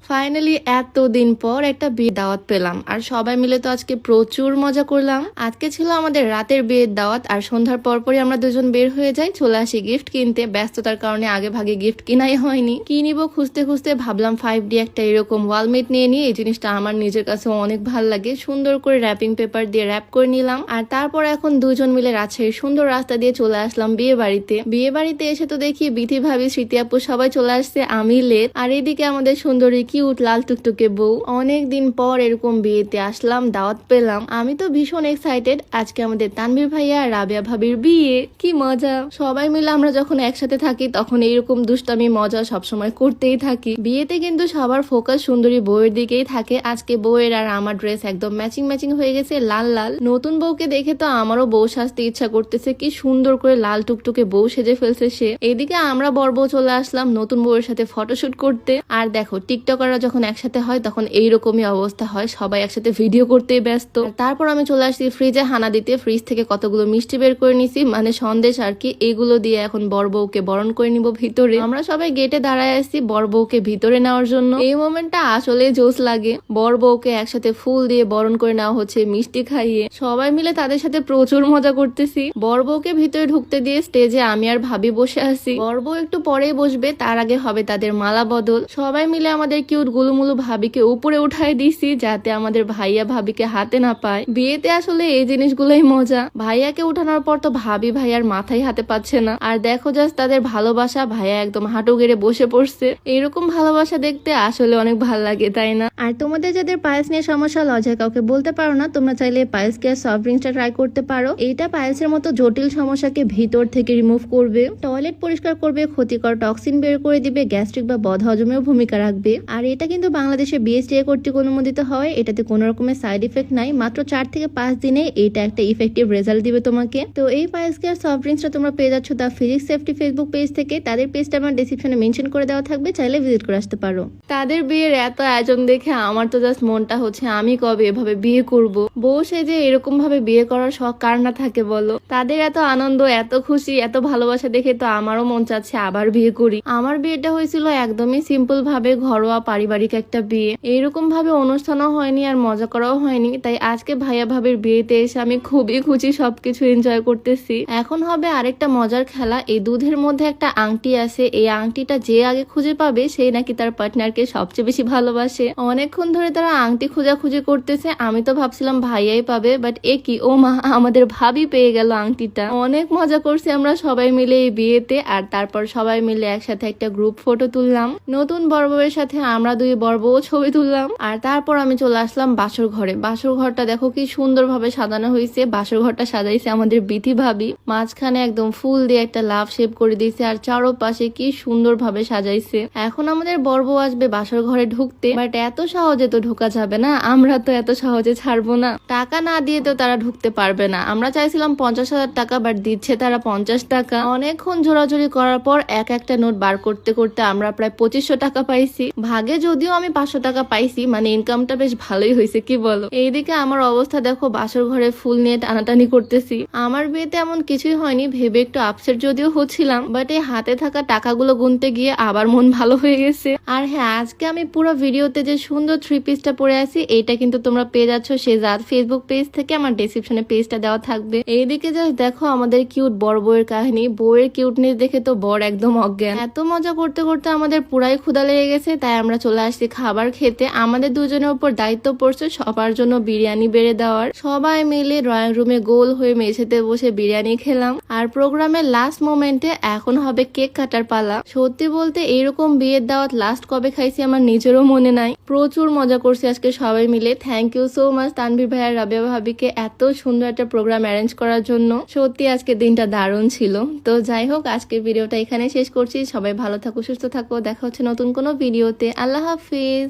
Finally এতদিন পর একটা বিয়ের দাওয়াত পেলাম আর সবাই মিলে তো আজকে প্রচুর মজা করলাম। আজকে ছিল আমাদের রাতের বিয়ের দাওয়াত আর সন্ধ্যার পরপরই আমরা দুজন বের হয়ে যাই, চলে আসি গিফট কিনতে। ব্যস্ততার কারণে আগে ভাগে গিফট কিনাই হয়নি। কি নিব খুঁজতে খুঁজতে ভাবলাম 5D একটা এরকম ওয়ালমেট নিয়ে নিয়ে। এই জিনিসটা আমার নিজের কাছে অনেক ভাল লাগে। সুন্দর করে র্যাপিং পেপার দিয়ে র্যাপ করে নিলাম আর তারপর এখন দুজন মিলে রাজশাহীর সুন্দর রাস্তা দিয়ে চলে আসলাম বিয়ে বাড়িতে। বিয়ে বাড়িতে এসে তো দেখি বিথি ভাবি, স্মৃতি আপু সবাই চলে আসছে, আমি লেট। আর এদিকে আমাদের সুন্দরী কিউট লাল টুকটুকে বউ। অনেকদিন পর এরকম বিয়েতে আসলাম, দাওয়াত পেলাম। আমি তো ভীষণ এক্সাইটেড। আজকে আমাদের তানভীর ভাইয়া আর রাবিয়া ভাবির বিয়ে, কি মজা। সবাই মিলে আমরা যখন একসাথে থাকি তখন এইরকম দুষ্টামি মজা সবসময় করতেই থাকি। বিয়েতে কিন্তু সবার ফোকাস সুন্দরী বউয়ের দিকেই থাকে। আজকে বউয়ের আর আমার ড্রেস একদম ম্যাচিং ম্যাচিং হয়ে গেছে, লাল লাল। নতুন বউকে দেখে তো আমারও বউ সাজতে ইচ্ছা করতেছে। কি সুন্দর করে লাল টুকটুকে বউ সেজে ফেলছে সে। এইদিকে আমরা বর বউ চলে আসলাম নতুন বউয়ের সাথে ফটোশুট করতে। আর দেখো টিকটকাররা যখন একসাথে হয় তখন এইরকমই অবস্থা হয়, সবাই একসাথে ভিডিও করতেই ব্যস্ত। তারপর আমি চলে আসছি ফ্রিজে হানা দিতে। ফ্রিজ থেকে কতগুলো মিষ্টি বের করে নিছি, মানে সন্দেশ আর কি। এগুলো দিয়ে এখন বর বউকে বরণ করে নিব ভিতরে। আমরা সবাই গেটে দাঁড়ায় আসছি বর বউকে ভিতরে নেওয়ার জন্য। এই মোমেন্টটা আসলে জোস লাগে। বর বউকে একসাথে ফুল দিয়ে বরণ করে নেওয়া হচ্ছে, মিষ্টি খাইয়ে। সবাই মিলে তাদের সাথে প্রচুর মজা করতেছি। বর বউকে ভিতরে ঢুকতে দিয়ে স্টেজে আমি আর ভাবি বসে আছি। বর বউ একটু পরেই বসবে, তার আগে হবে তাদের মালা বদল। সবাই মিলে আমাদের কিউট গুলুমুলু ভাবিকে উপরে উঠাই দিছি যাতে আমাদের ভাইয়া ভাবিকে হাতে না পায়। বিয়েতে আসলে এই জিনিসগুলোই মজা। ভাইয়াকে উঠানোর পর তো ভাবি ভাইয়ার মাথায় হাতে পাচ্ছে না। আর দেখো জাস্ট তাদের ভালোবাসা, ভাইয়া একদম হাঁটু গেড়ে বসে পড়ছে। এরকম ভালোবাসা দেখতে আসলে অনেক ভালো লাগে, তাই না? আর তোমাদের যাদের পায়েস নিয়ে সমস্যা, লজ্জায় কাউকে বলতে পারো না, তোমরা চাইলে পায়েস কেয়ার সফট ড্রিঙ্কসটা ট্রাই করতে পারো। এইটা পায়েসের মতো জটিল সমস্যাকে ভিতর থেকে রিমুভ করবে, টয়লেট পরিষ্কার করবে, ক্ষতিকর টক্সিন বের করে দিবে, গ্যাস্ট্রিক বা বদহজমেও ভূমিকা রাখবে। আর এটা কিন্তু বাংলাদেশে বিএসটিআই কর্তৃক অনুমোদিত হয়। এটাতে কোনো রকমের সাইড ইফেক্ট নাই। মাত্র 4 থেকে 5 দিনে এইটা একটা ইফেক্টিভ রেজাল্ট দিবে তোমাকে। তো এই পায়েস কেয়ার সফট ড্রিঙ্কসটা তোমরা পেয়ে যাচ্ছ দা ফিজিক্স সেফটি ফেসবুক পেজ থেকে। তাদের পেজটা আমার ডেসক্রিপশনে মেনশন করে দেওয়া থাকবে, চাইলে ভিজিট করে আসতে পারো। তাদের বিয়ের এত আয়োজন দেখে আমার তো জাস্ট মনটা হচ্ছে আমি কবে এভাবে বিয়ে করব। বউ সেজে এরকম ভাবে বিয়ে করার শখ কার না থাকে বলো। তাদের এত আনন্দ, এত খুশি, এত ভালোবাসা দেখে তো আমারও মন চাচ্ছে আবার বিয়ে করি। আমার বিয়েটা হয়েছিল একদমই সিম্পল ভাবে, ঘরোয়া পারিবারিক একটা বিয়ে। এইরকম ভাবে অনুষ্ঠানও হয়নি আর মজা করাও হয়নি। তাই আজকে ভাইয়া ভাবির বিয়েতে এসে আমি খুবই খুশি, সবকিছু এনজয় করতেছি। এখন হবে আরেকটা মজার খেলা। এই দুধের মধ্যে একটা আংটি আছে, এই আংটিটা যে আগে খুঁজে পাবে সেই নাকি তার পার্টনারকে সবচেয়ে বেশি ভালোবাসে। অনেকক্ষণ ধরে তারা আংটি খোঁজাখুঁজি করতেছে। আমি তো ভাবছিলাম ভাইয়াই পাবে, বাট এ কি, ও মা, আমাদের ভাবি পেয়ে গেল আংটিটা। অনেক মজা করছি আমরা সবাই মিলে এই বিয়েতে। আর তারপর সবাই মিলে একসাথে একটা গ্রুপ ফটো তুললাম। নতুন বর বউয়ের সাথে আমরা দুই বর বউ ছবি তুললাম। আর তারপর আমি চলে আসলাম বাসর ঘরে। বাসর ঘরটা দেখো কি সুন্দর ভাবে সাজানো হয়েছে। বাসর ঘরটা সাজাইছে আমাদের বিথি ভাবি। মাঝখানে একদম ফুল দিয়ে একটা লাভ শেপ করে দিয়েছে আর চারোপাশে কি সুন্দর ভাবে সাজাইছে। এখন আমাদের বর বউ আসবে বাসর ঘরে ঢুকতে, বাট এত সহজে তো ঢোকা যাবে না। আমরা তো এত সহজে ছাড়বো না। টাকা না দিয়ে তো তারা ঢুকতে পারবে না। আমরা চাইছিলাম 50,000 টাকা, বাট দিচ্ছে তারা 50 টাকা। অনেকক্ষণ জোরাজোরি করার পর একটা নোট বার করতে করতে আমরা প্রায় 2500 টাকা পাইছি। ভাগে যদিও আমি 500 টাকা পাইছি, মানে ইনকামটা বেশ ভালোই হয়েছে, কি বলো? এইদিকে আমার অবস্থা দেখো, বাসর ঘরে ফুল নিয়ে টানাটানি করতেছি। আমার বিয়েতে এমন কিছুই হয়নি ভেবে একটু আপসেট যদিও হচ্ছিলাম, বাট এই হাতে থাকা টাকাগুলো গুনতে গিয়ে আবার মন ভালো হয়ে গেছে। আর হ্যাঁ, আজকে আমি পুরো ভিডিওতে যে সুন্দর 3 পিসটা পরে আছি, এইটা কিন্তু তোমরা পেয়ে যাচ্ছ শেজাদ ফেসবুক পেজ থেকে। আমার ডেসক্রিপশনে পেজটা দেওয়া থাকবে। এইদিকে জাস্ট দেখো আমাদের কিউট বর বউয়ের কাহিনী। বউয়ের কিউটনেস দেখে তো বর একদম অজ্ঞান। এত মজা করতে করতে আমাদের পুরাই ক্ষুধা লেগে গেছে, তাই আমরা চলে আসছি খাবার খেতে। আমাদের দুজনের উপর দায়িত্ব পড়ছে সবার জন্য বিরিয়ানি বেড়ে দেওয়ার। সবাই মিলে ড্রয়িং রুমে গোল হয়ে মেঝেতে বসে বিরিয়ানি খেলাম। আর প্রোগ্রামের লাস্ট মোমেন্টে এখন হবে কেক কাটার পালা। সত্যি বলতে এইরকম বিয়ের দাওয়াত লাস্ট কবে খাইছি আমার নিজেরও মনে নাই। প্রচুর মজা করছি আজকে সবাই মিলে। Thank you so much Tanvir ভাই আর রাবিয়া ভাবিকে এত সুন্দর একটা প্রোগ্রাম অ্যারেঞ্জ করার জন্য। সত্যি আজকে দিনটা দারুণ ছিল। তো যাই হোক, আজকের ভিডিওটা এখানে শেষ করছি। সবাই ভালো থাকো, সুস্থ থাকো। দেখা হচ্ছে নতুন কোনো ভিডিওতে। আল্লাহ হাফিজ।